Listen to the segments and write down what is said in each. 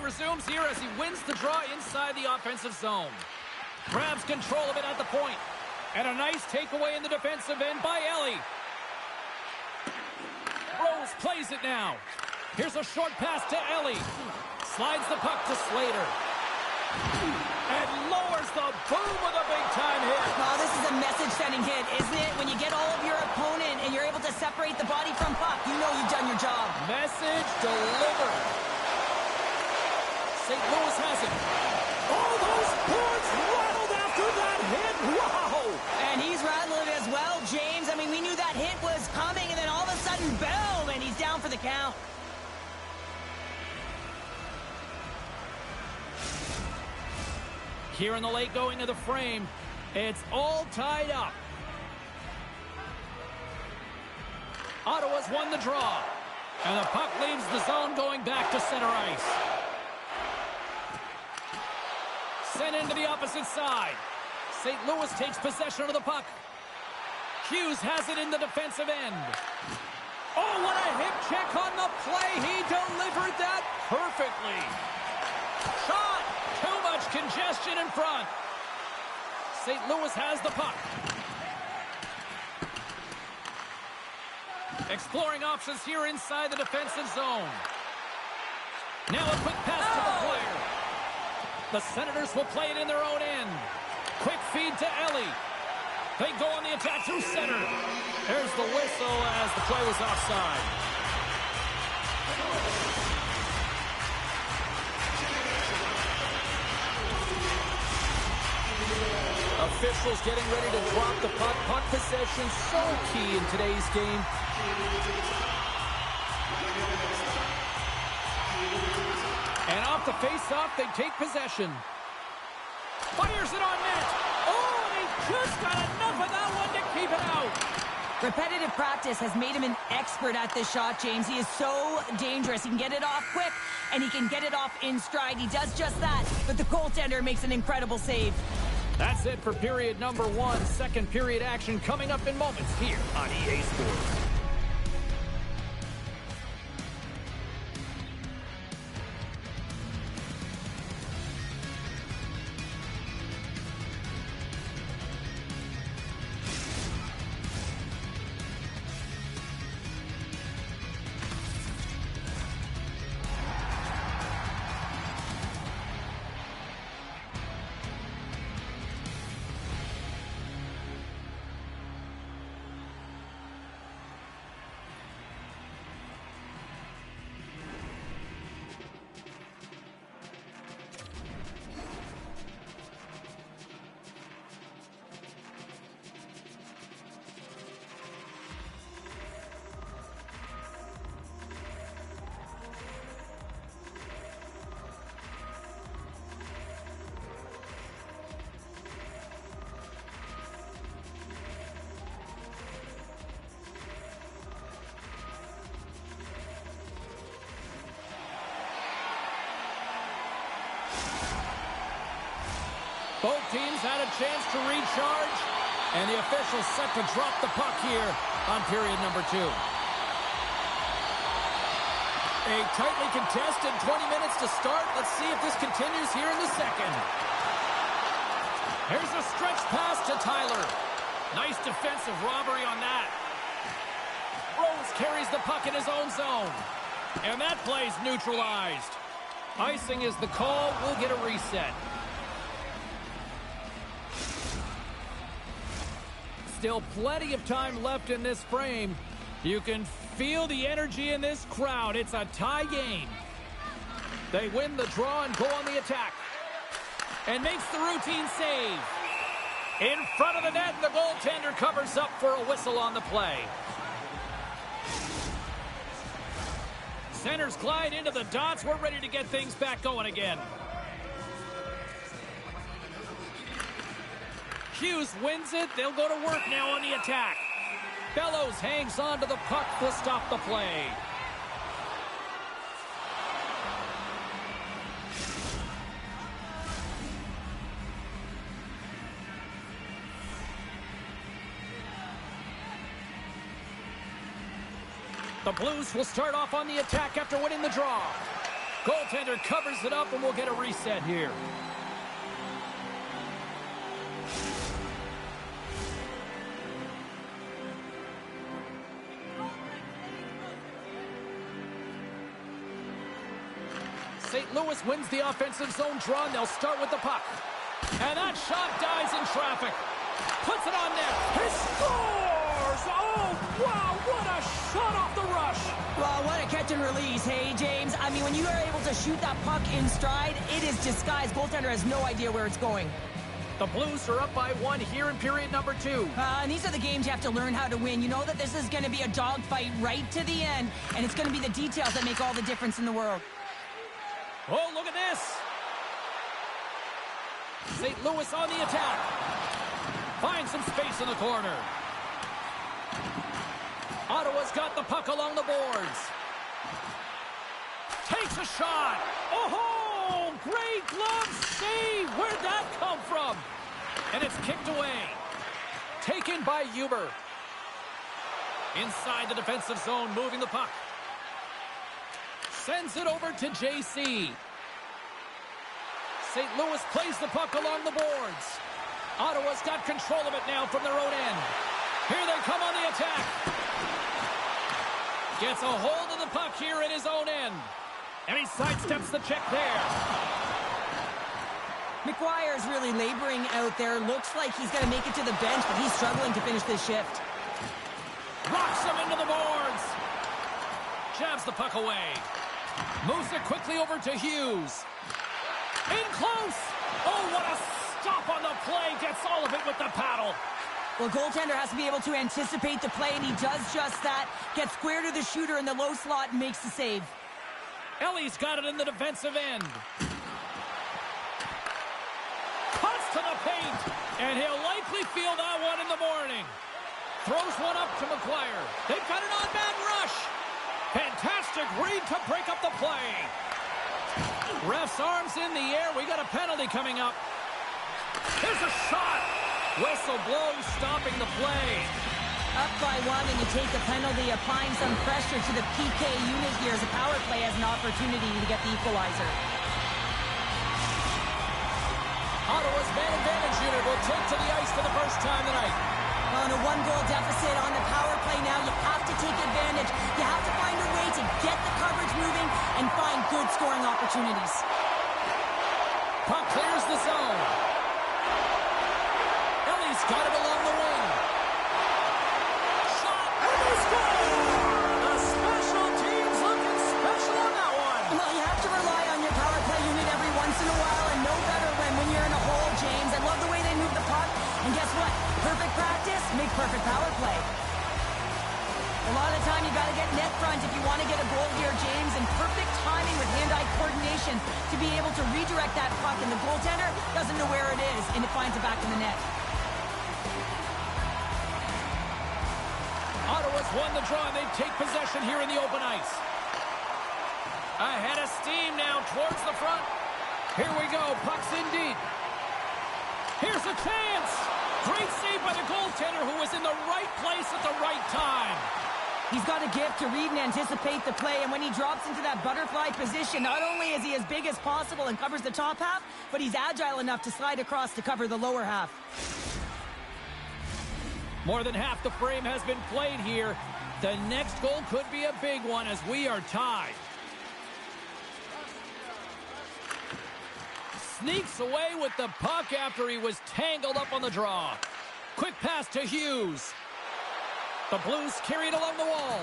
resumes here as he wins the draw inside the offensive zone. Grabs control of it at the point. And a nice takeaway in the defensive end by Ellie. Rose plays it now. Here's a short pass to Ellie. Slides the puck to Slater. And lowers the boom with a big-time hit. Oh, this is a message-sending hit, isn't it? When you get all of your opponent and you're able to separate the body from puck, you know you've done your job. Message delivered. St. Louis has it. Oh, those boards rattled after that hit. Wow! And he's rattling as well, James. I mean, we knew that hit was coming, and then all of a sudden, boom, and he's down for the count. Here in the late going of the frame, it's all tied up. Ottawa's won the draw. And the puck leaves the zone going back to center ice. Sent into the opposite side. St. Louis takes possession of the puck. Hughes has it in the defensive end. Oh, what a hip check on the play. He delivered that perfectly. Shot. Too much congestion in front. St. Louis has the puck. Exploring options here inside the defensive zone. Now a quick pass to the player. The Senators will play it in their own end. Quick feed to Ellie. They go on the attack through center. There's the whistle as the play was offside. Officials getting ready to drop the puck. Puck possession so key in today's game. And off the face-off, they take possession. Fires it on net. Oh, and he just got enough of that one to keep it out. Repetitive practice has made him an expert at this shot, James. He is so dangerous. He can get it off quick, and he can get it off in stride. He does just that, but the goaltender makes an incredible save. That's it for period number 1. Second period action coming up in moments here on EA Sports. Both teams had a chance to recharge, and the officials set to drop the puck here on period number 2. A tightly contested 20 minutes to start. Let's see if this continues here in the second. Here's a stretch pass to Tyler. Nice defensive robbery on that. Rose carries the puck in his own zone. And that play's neutralized. Icing is the call. We'll get a reset. Still plenty of time left in this frame. You can feel the energy in this crowd. It's a tie game. They win the draw and go on the attack. And makes the routine save. In front of the net, the goaltender covers up for a whistle on the play. Centers glide into the dots. We're ready to get things back going again. Hughes wins it. They'll go to work now on the attack. Bellows hangs on to the puck to stop the play. The Blues will start off on the attack after winning the draw. Goaltender covers it up, and we'll get a reset here. St. Louis wins the offensive zone draw, and they'll start with the puck. And that shot dies in traffic. Puts it on net. He scores! Oh, wow, what a shot off the rush. Well, what a catch and release, hey, James? I mean, when you are able to shoot that puck in stride, it is disguised. Goaltender has no idea where it's going. The Blues are up by 1 here in period number 2. And these are the games you have to learn how to win. You know that this is going to be a dogfight right to the end, and it's going to be the details that make all the difference in the world. Oh, look at this. St. Louis on the attack. Finds some space in the corner. Ottawa's got the puck along the boards. Takes a shot. Oh, great glove save. Where'd that come from? And it's kicked away. Taken by Huber. Inside the defensive zone, moving the puck. Sends it over to JC. St. Louis plays the puck along the boards. Ottawa's got control of it now from their own end. Here they come on the attack. Gets a hold of the puck here at his own end. And he sidesteps the check there. McGuire's really laboring out there. Looks like he's going to make it to the bench, but he's struggling to finish this shift. Rocks him into the boards. Jabs the puck away. Moves it quickly over to Hughes. In close. Oh, what a stop on the play. Gets all of it with the paddle. Well, goaltender has to be able to anticipate the play, and he does just that. Gets square to the shooter in the low slot and makes the save. Ellie's got it in the defensive end. Cuts to the paint. And he'll likely feel that one in the morning. Throws one up to McGuire. They've got an on-man rush. Fantastic read to break up the play. Ref's arms in the air. We got a penalty coming up. Here's a shot. Whistle blows, stopping the play. Up by 1, and you take a penalty, applying some pressure to the PK unit here as the power play has an opportunity to get the equalizer. Ottawa's man advantage unit will take to the ice for the first time tonight. On a 1-goal deficit on the power play now, you have to take advantage. You have to find a way to get the coverage moving and find good scoring opportunities. Puck clears the zone. Ellie's got it along the wing. Shot, and he scores! The special teams looking special on that one. Well, you have to rely on your power play unit every once in a while, and no better when you're in a hole, James. I love the way they move the puck, and guess what? Perfect practice, make perfect power play. A lot of the time, you got to get net front if you want to get a goal here, James, and perfect timing with hand-eye coordination to be able to redirect that puck, and the goaltender doesn't know where it is, and it finds it back in the net. Ottawa's won the draw, and they take possession here in the open ice. Ahead of steam now towards the front. Here we go, puck's in deep. Here's a chance. Great save by the goaltender, who was in the right place at the right time. He's got a gift to read and anticipate the play, and when he drops into that butterfly position, not only is he as big as possible and covers the top half, but he's agile enough to slide across to cover the lower half. More than half the frame has been played here. The next goal could be a big one as we are tied. Sneaks away with the puck after he was tangled up on the draw. Quick pass to Hughes. The Blues carry it along the wall.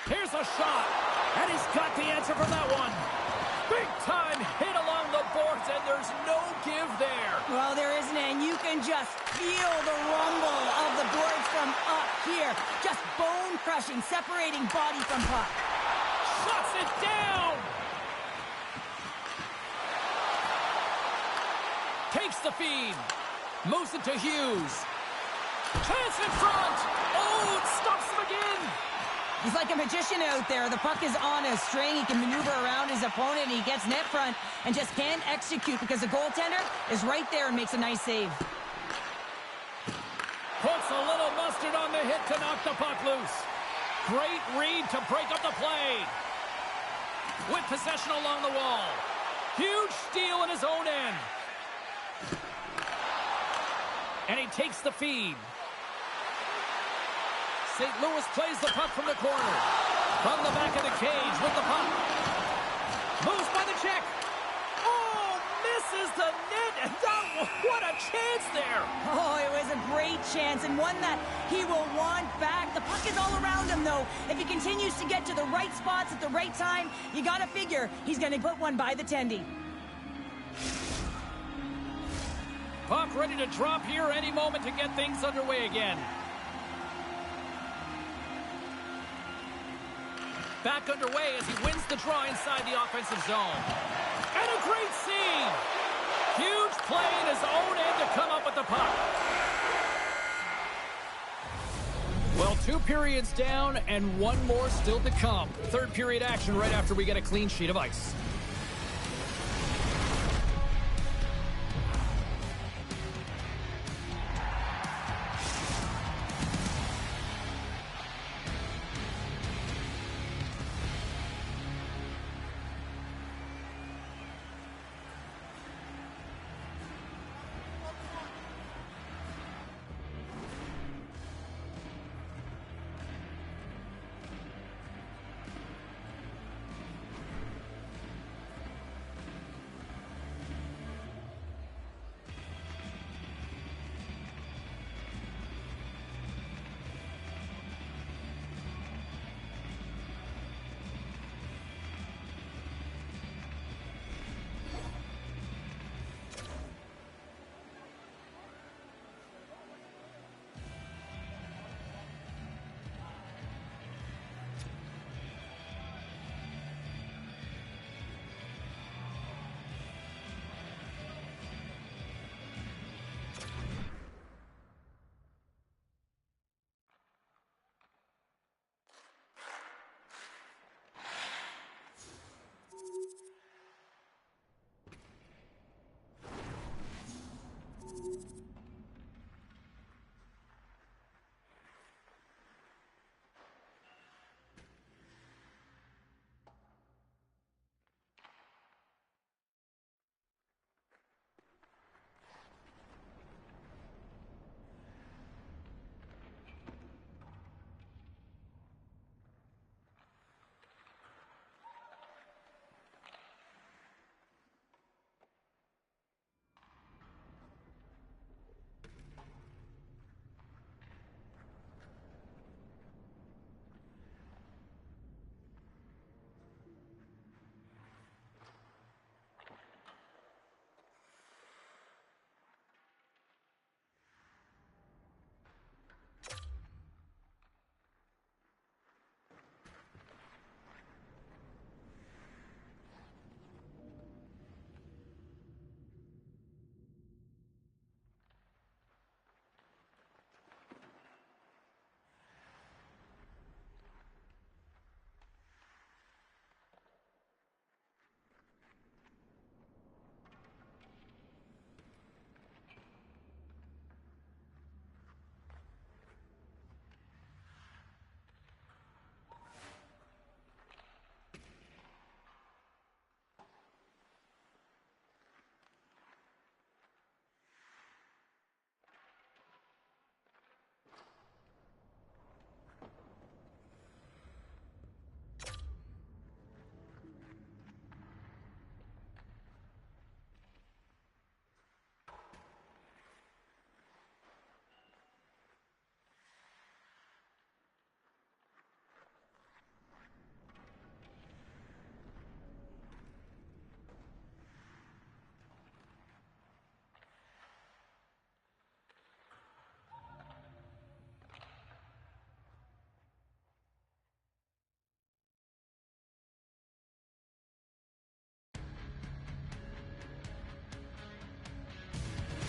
Here's a shot, and he's got the answer for that one. Big time hit along the boards, and there's no give there. Well, there isn't, and you can just feel the rumble of the boards from up here. Just bone crushing, separating body from puck. Shuts it down. Takes the feed. Moves it to Hughes. Chance in front. Oh, it stops him again. He's like a magician out there. The puck is on a string. He can maneuver around his opponent. He gets net front and just can't execute because the goaltender is right there and makes a nice save. Puts a little mustard on the hit to knock the puck loose. Great read to break up the play. with possession along the wall. Huge steal in his own end. And he takes the feed. St. Louis plays the puck from the corner. From the back of the cage with the puck. Moves by the check. Oh, misses the net. And what a chance there. Oh, it was a great chance and one that he will want back. The puck is all around him, though. If he continues to get to the right spots at the right time, you got to figure he's going to put one by the tendy. Puck ready to drop here any moment to get things underway again. Back underway as he wins the draw inside the offensive zone. And a great save! Huge play in his own end to come up with the puck. Well, 2 periods down and 1 more still to come. Third period action right after we get a clean sheet of ice.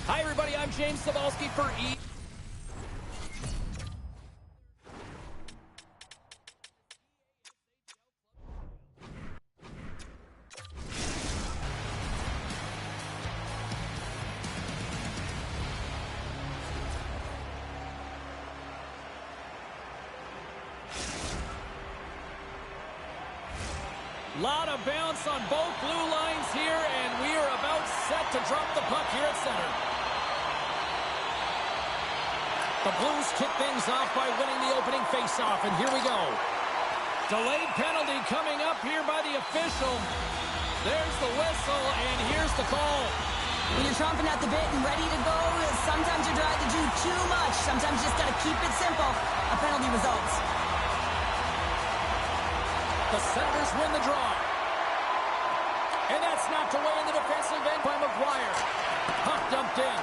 Hi, everybody. I'm James Cebulski for E. Lot of bounce on both blue lines here, and we are about set to drop the puck here at center. The Blues kick things off by winning the opening faceoff, and here we go. Delayed penalty coming up here by the official. There's the whistle, and here's the call. When you're chomping at the bit and ready to go, sometimes you're trying to do too much. Sometimes you just got to keep it simple. A penalty results. The Senators win the draw. And that's knocked away in the defensive end by McGuire. Puck dumped in.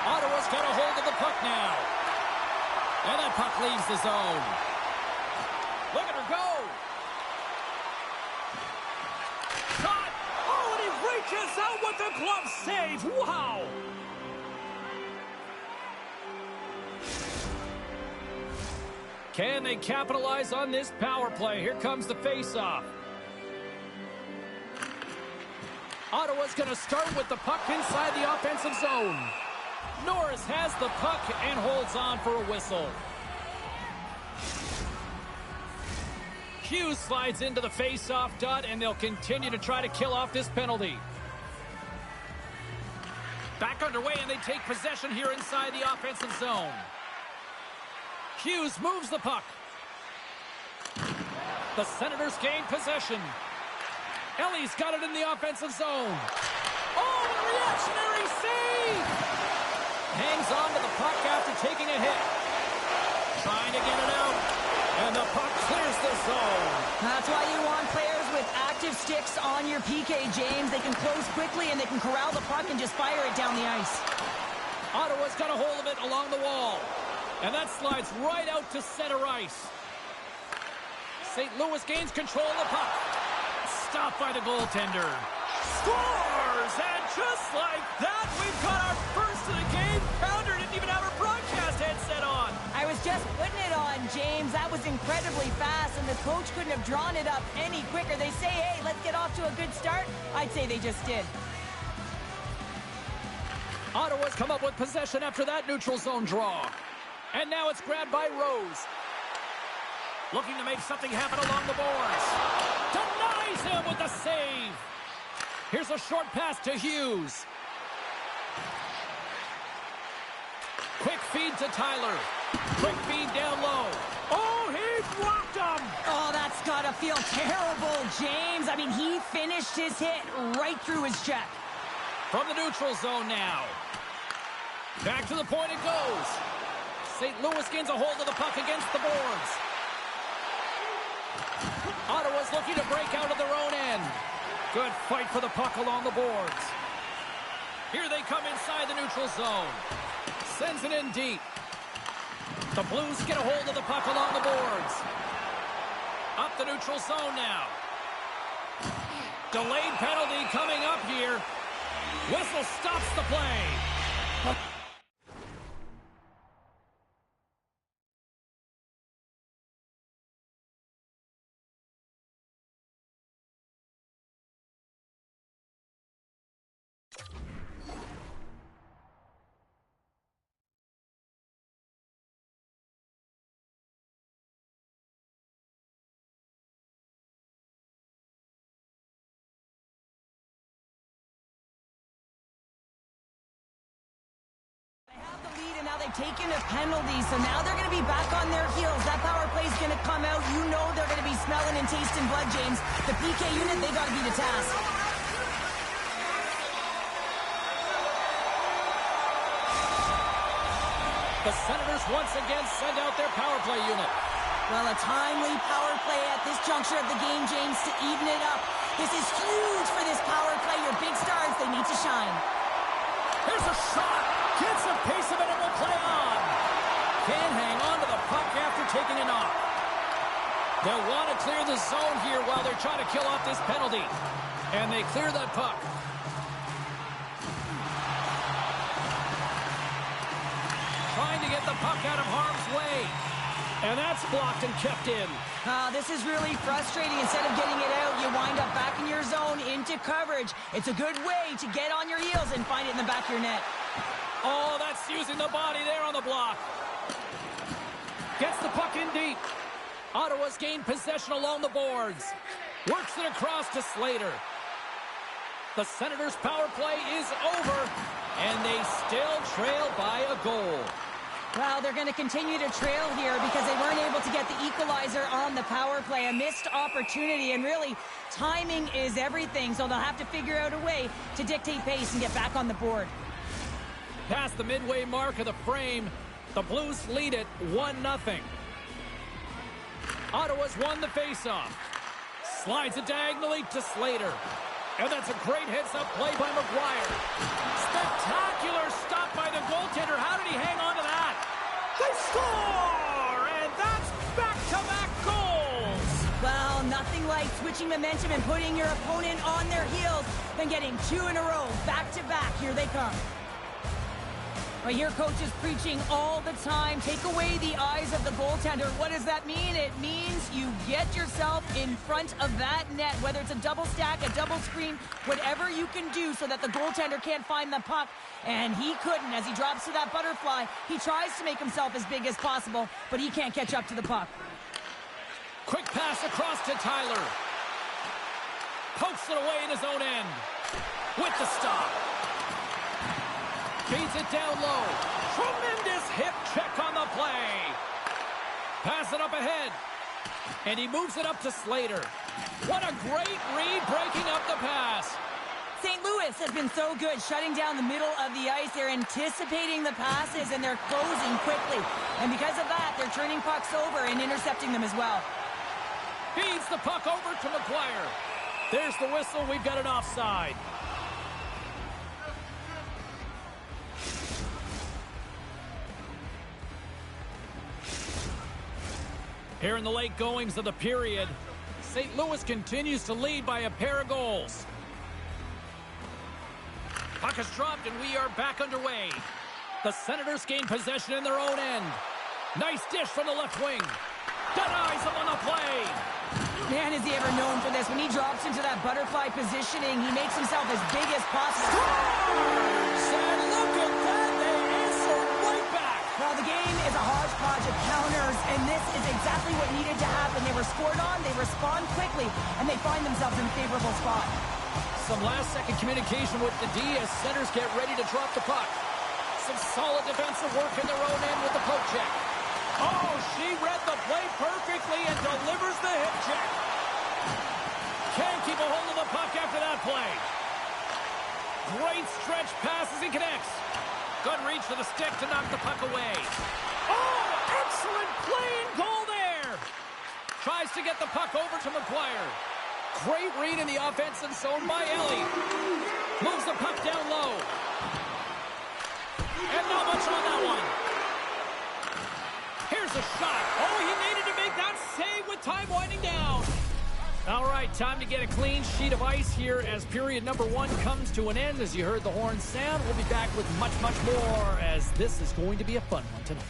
Ottawa's got a hold of the puck now. And that puck leaves the zone. Look at her go. Shot. Oh, and he reaches out with the glove save. Wow. Can they capitalize on this power play? Here comes the faceoff. Ottawa's going to start with the puck inside the offensive zone. Norris has the puck and holds on for a whistle. Hughes slides into the faceoff dot, and they'll continue to try to kill off this penalty. Back underway, and they take possession here inside the offensive zone. Hughes moves the puck. The Senators gain possession. Ellie's got it in the offensive zone. Oh, a reactionary save! Hangs on to the puck after taking a hit. Trying to get it out. And the puck clears the zone. That's why you want players with active sticks on your PK, James. They can close quickly and they can corral the puck and just fire it down the ice. Ottawa's got a hold of it along the wall. And that slides right out to center ice. St. Louis gains control of the puck. Stopped by the goaltender. Scores! And just like that, we've got our first of the game. Pounder didn't even have her broadcast headset on. I was just putting it on, James. That was incredibly fast, and the coach couldn't have drawn it up any quicker. They say, hey, let's get off to a good start. I'd say they just did. Ottawa's come up with possession after that neutral zone draw. And now it's grabbed by Rose. Looking to make something happen along the boards. Denies him with the save. Here's a short pass to Hughes. Quick feed to Tyler. Quick feed down low. Oh, he blocked him. Oh, that's got to feel terrible, James. I mean, he finished his hit right through his check. From the neutral zone now. Back to the point it goes. St. Louis gains a hold of the puck against the boards. Ottawa's looking to break out of their own end. Good fight for the puck along the boards. Here they come inside the neutral zone. Sends it in deep. The Blues get a hold of the puck along the boards. Up the neutral zone now. Delayed penalty coming up here. Whistle stops the play. Now they've taken a penalty, so now they're going to be back on their heels. That power play is going to come out. You know they're going to be smelling and tasting blood, James. The PK unit, they got to be the task. The Senators once again send out their power play unit. Well, a timely power play at this juncture of the game, James, to even it up. This is huge for this power play. Your big stars, they need to shine. Here's a shot. Gets a piece of it and will play on. Can't hang on to the puck after taking a knock. They'll want to clear the zone here while they're trying to kill off this penalty. And they clear that puck. Trying to get the puck out of harm's way. And that's blocked and kept in. This is really frustrating. Instead of getting it out, you wind up back in your zone into coverage. It's a good way to get on your heels and find it in the back of your net. Oh, that's using the body there on the block. Gets the puck in deep. Ottawa's gained possession along the boards. Works it across to Slater. The Senators' power play is over, and they still trail by a goal. Well, they're going to continue to trail here because they weren't able to get the equalizer on the power play. A missed opportunity, and really, timing is everything, so they'll have to figure out a way to dictate pace and get back on the board. Past the midway mark of the frame, the Blues lead it 1-0. Ottawa's won the faceoff. Slides it diagonally to Slater. And that's a great heads-up play by McGuire. Spectacular stop by the goaltender. How did he hang on to that? They score! And that's back-to-back goals! Well, nothing like switching momentum and putting your opponent on their heels than getting two in a row, back-to-back. Here they come. I hear coaches preaching all the time, take away the eyes of the goaltender. What does that mean? It means you get yourself in front of that net, whether it's a double stack, a double screen, whatever you can do so that the goaltender can't find the puck. And he couldn't. As he drops to that butterfly, he tries to make himself as big as possible, but he can't catch up to the puck. Quick pass across to Tyler. Pokes it away in his own end. With the stop. Feeds it down low. Tremendous hip check on the play. Pass it up ahead. And he moves it up to Slater. What a great read breaking up the pass. St. Louis has been so good shutting down the middle of the ice. They're anticipating the passes and they're closing quickly. And because of that, they're turning pucks over and intercepting them as well. Feeds the puck over to McGuire. There's the whistle. We've got an offside. Here in the late goings of the period, St. Louis continues to lead by a pair of goals. Puck is dropped and we are back underway. The Senators gain possession in their own end. Nice dish from the left wing. Denies him on the play. Man, is he ever known for this. When he drops into that butterfly positioning, he makes himself as big as possible. And look at that. They answer right back. Well, the game is a hodgepodge of counters, and this is exactly what needed to happen. They were scored on, they respond quickly, and they find themselves in a favorable spot. Some last-second communication with the D as centers get ready to drop the puck. Some solid defensive work in their own end with the poke check. Oh, she read the play perfectly and delivers the hip check. Can't keep a hold of the puck after that play. Great stretch pass as he connects. Good reach to the stick to knock the puck away. Oh, excellent play and goal there. Tries to get the puck over to McGuire. Great read in the offensive zone by Ellie. Moves the puck down low. And not much on that one. Here's a shot. Oh, he needed to make that save with time winding down. All right, time to get a clean sheet of ice here as period number 1 comes to an end. As you heard the horn sound, we'll be back with much, much more as this is going to be a fun one tonight.